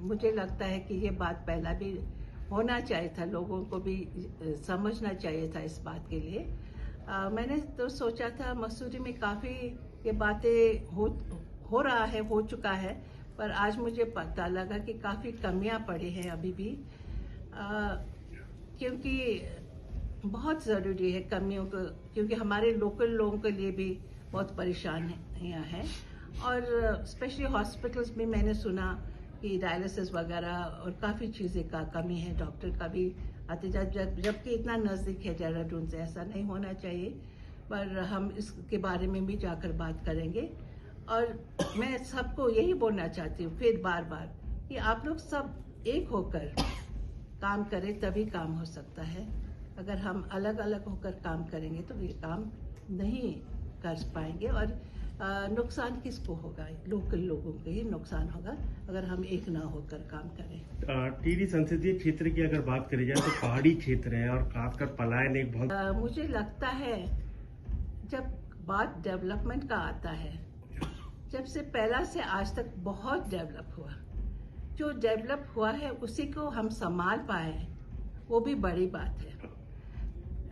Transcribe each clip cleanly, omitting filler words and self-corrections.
मुझे लगता है कि ये बात पहला भी होना चाहिए था, लोगों को भी समझना चाहिए था इस बात के लिए। मैंने तो सोचा था मसूरी में काफ़ी ये बातें हो रहा है, हो चुका है, पर आज मुझे पता लगा कि काफ़ी कमियां पड़ी हैं अभी भी, क्योंकि बहुत ज़रूरी है कमियों को, क्योंकि हमारे लोकल लोगों के लिए भी बहुत परेशानियाँ हैं। और स्पेशली हॉस्पिटल्स में मैंने सुना कि डायलिसिस वगैरह और काफ़ी चीज़ें का कमी है, डॉक्टर का भी आते जबकि इतना नज़दीक है देहरादून से, ऐसा नहीं होना चाहिए। पर हम इसके बारे में भी जाकर बात करेंगे। और मैं सबको यही बोलना चाहती हूँ फिर बार बार कि आप लोग सब एक होकर काम करें, तभी काम हो सकता है। अगर हम अलग अलग होकर काम करेंगे तो ये काम नहीं कर पाएंगे, और नुकसान किसको होगा? लोकल लोगों को ही नुकसान होगा अगर हम एक ना होकर काम करें। टिहरी संसदीय क्षेत्र की अगर बात करी जाए तो पहाड़ी क्षेत्र है और खासकर पलायन एक बहुत मुझे लगता है जब बात डेवलपमेंट का आता है, जब से पहला से आज तक बहुत डेवलप हुआ, जो डेवलप हुआ है उसी को हम संभाल पाए, वो भी बड़ी बात है।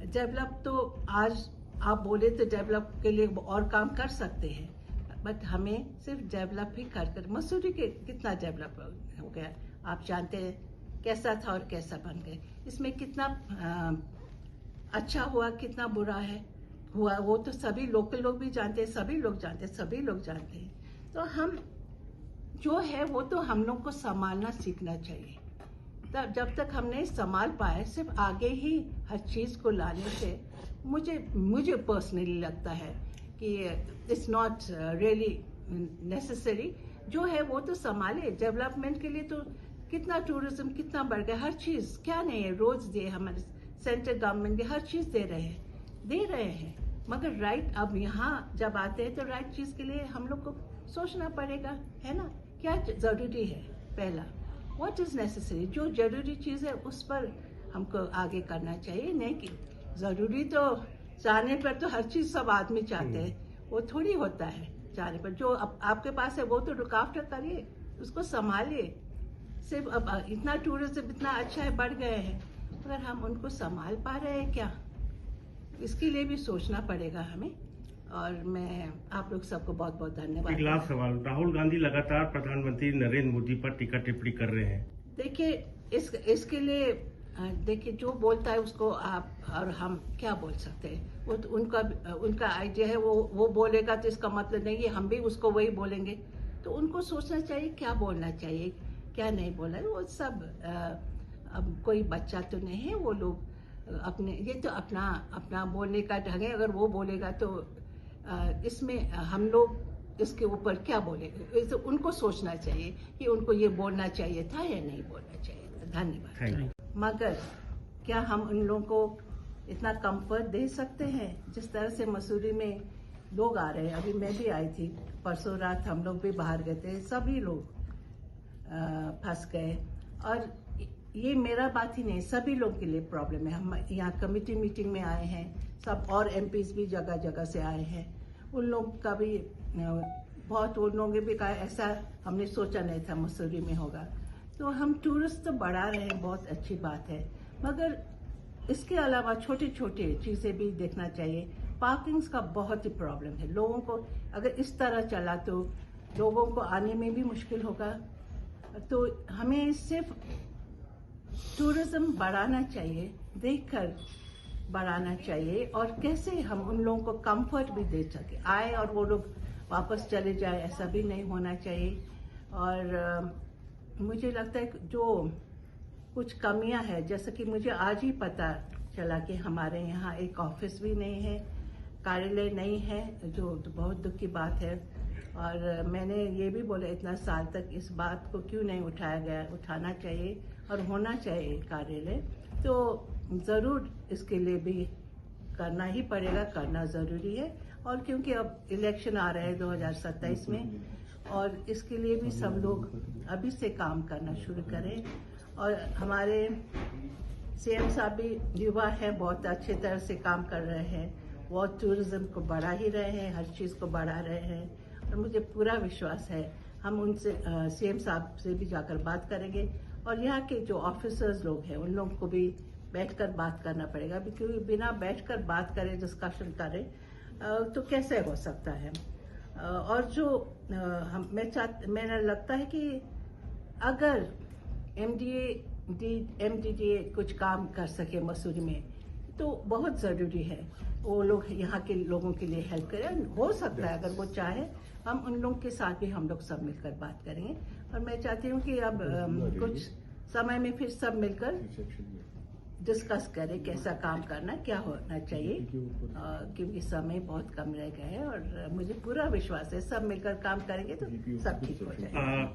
डेवलप तो आज आप बोले तो डेवलप के लिए और काम कर सकते हैं, बट हमें सिर्फ डेवलप ही कर मसूरी के कितना डेवलप हो गया आप जानते हैं, कैसा था और कैसा बन गए। इसमें कितना अच्छा हुआ, कितना बुरा है हुआ, वो तो सभी लोकल लोग भी जानते हैं, सभी लोग जानते हैं, सभी लोग जानते हैं। तो हम जो है वो तो हम लोग को संभालना सीखना चाहिए। तब जब तक हम नहीं संभाल पाए, सिर्फ आगे ही हर चीज़ को लाने से मुझे पर्सनली लगता है कि इट्स नॉट रियली नेसेसरी। जो है वो तो संभाले। डेवलपमेंट के लिए तो कितना टूरिज्म कितना बढ़ गया, हर चीज़ क्या नहीं है, रोड्स दिए, हमारे सेंट्रल गवर्नमेंट भी हर चीज़ दे रहे हैं, मगर राइट अब यहाँ जब आते हैं तो राइट चीज़ के लिए हम लोग को सोचना पड़ेगा, है ना? क्या ज़रूरी है? पहला व्हाट इज़ नेसेसरी, जो ज़रूरी चीज़ है उस पर हमको आगे करना चाहिए। नहीं कि ज़रूरी तो चाहने पर तो हर चीज़ सब आदमी चाहते हैं, वो थोड़ी होता है चाहने पर। जो आपके पास है वो तो रुकावट करिए, उसको संभालिए। सिर्फ अब इतना टूरिज्म इतना अच्छा है, बढ़ गए हैं, अगर हम उनको संभाल पा रहे हैं क्या, इसके लिए भी सोचना पड़ेगा हमें। और मैं आप लोग सबको बहुत बहुत धन्यवाद। एक लास्ट सवाल, राहुल गांधी लगातार प्रधानमंत्री नरेंद्र मोदी पर टीका टिप्पणी कर रहे हैं। देखिए इसके लिए देखिए जो बोलता है उसको आप और हम क्या बोल सकते हैं, वो तो उनका आइडिया है, वो बोलेगा तो इसका मतलब नहीं है हम भी उसको वही बोलेंगे। तो उनको सोचना चाहिए क्या बोलना चाहिए क्या नहीं बोलना। वो सब अब कोई बच्चा तो नहीं है, वो लोग अपने ये तो अपना बोलने का ढंग है। अगर वो बोलेगा तो इसमें हम लोग इसके ऊपर क्या बोलेंगे, तो उनको सोचना चाहिए कि उनको ये बोलना चाहिए था या नहीं बोलना चाहिए था। धन्यवाद। मगर क्या हम उन लोगों को इतना कंफर्ट दे सकते हैं जिस तरह से मसूरी में लोग आ रहे हैं? अभी मैं भी आई थी, परसों रात हम लोग भी बाहर गए थे, सभी लोग फंस गए। और ये मेरा बात ही नहीं, सभी लोग के लिए प्रॉब्लम है। हम यहाँ कमेटी मीटिंग में आए हैं सब, और एमपीज भी जगह जगह से आए हैं। उन लोग का भी बहुत, उन लोगों ने भी कहा ऐसा हमने सोचा नहीं था मसूरी में होगा। तो हम टूरिस्ट तो बढ़ा रहे हैं, बहुत अच्छी बात है, मगर इसके अलावा छोटी छोटी चीज़ें भी देखना चाहिए। पार्किंग्स का बहुत ही प्रॉब्लम है लोगों को, अगर इस तरह चला तो लोगों को आने में भी मुश्किल होगा। तो हमें सिर्फ टूरिज्म बढ़ाना चाहिए, देखकर बढ़ाना चाहिए, और कैसे हम उन लोगों को कंफर्ट भी दे सके, आए और वो लोग वापस चले जाए, ऐसा भी नहीं होना चाहिए। और मुझे लगता है जो कुछ कमियां हैं, जैसे कि मुझे आज ही पता चला कि हमारे यहाँ एक ऑफिस भी नहीं है, कार्यालय नहीं है, जो बहुत दुख की बात है। और मैंने ये भी बोला इतना साल तक इस बात को क्यों नहीं उठाया गया, उठाना चाहिए और होना चाहिए कार्यालय। तो ज़रूर इसके लिए भी करना ही पड़ेगा, करना ज़रूरी है। और क्योंकि अब इलेक्शन आ रहे हैं 2027 में, और इसके लिए भी सब लोग अभी से काम करना शुरू करें। और हमारे सीएम साहब भी युवा हैं, बहुत अच्छे तरह से काम कर रहे हैं, बहुत टूरिज्म को बढ़ा ही रहे हैं, हर चीज़ को बढ़ा रहे हैं। और मुझे पूरा विश्वास है हम उनसे सीएम साहब से भी जाकर बात करेंगे और यहाँ के जो ऑफिसर्स लोग हैं उन लोगों को भी बैठकर बात करना पड़ेगा, क्योंकि बिना बैठकर बात करें, डिस्कशन करें तो कैसे हो सकता है। और जो मैंने लगता है कि अगर एमडीडीए कुछ काम कर सके मसूरी में तो बहुत ज़रूरी है वो लोग यहाँ के लोगों के लिए हेल्प करें। हो सकता है अगर वो चाहे हम उन लोगों के साथ भी हम लोग सब मिलकर बात करेंगे। और मैं चाहती हूँ कि अब कुछ समय में फिर सब मिलकर डिस्कस करें कैसा काम करना, क्या होना चाहिए, क्योंकि समय बहुत कम रह गया है और मुझे पूरा विश्वास है सब मिलकर काम करेंगे तो सब ठीक हो जाएगा।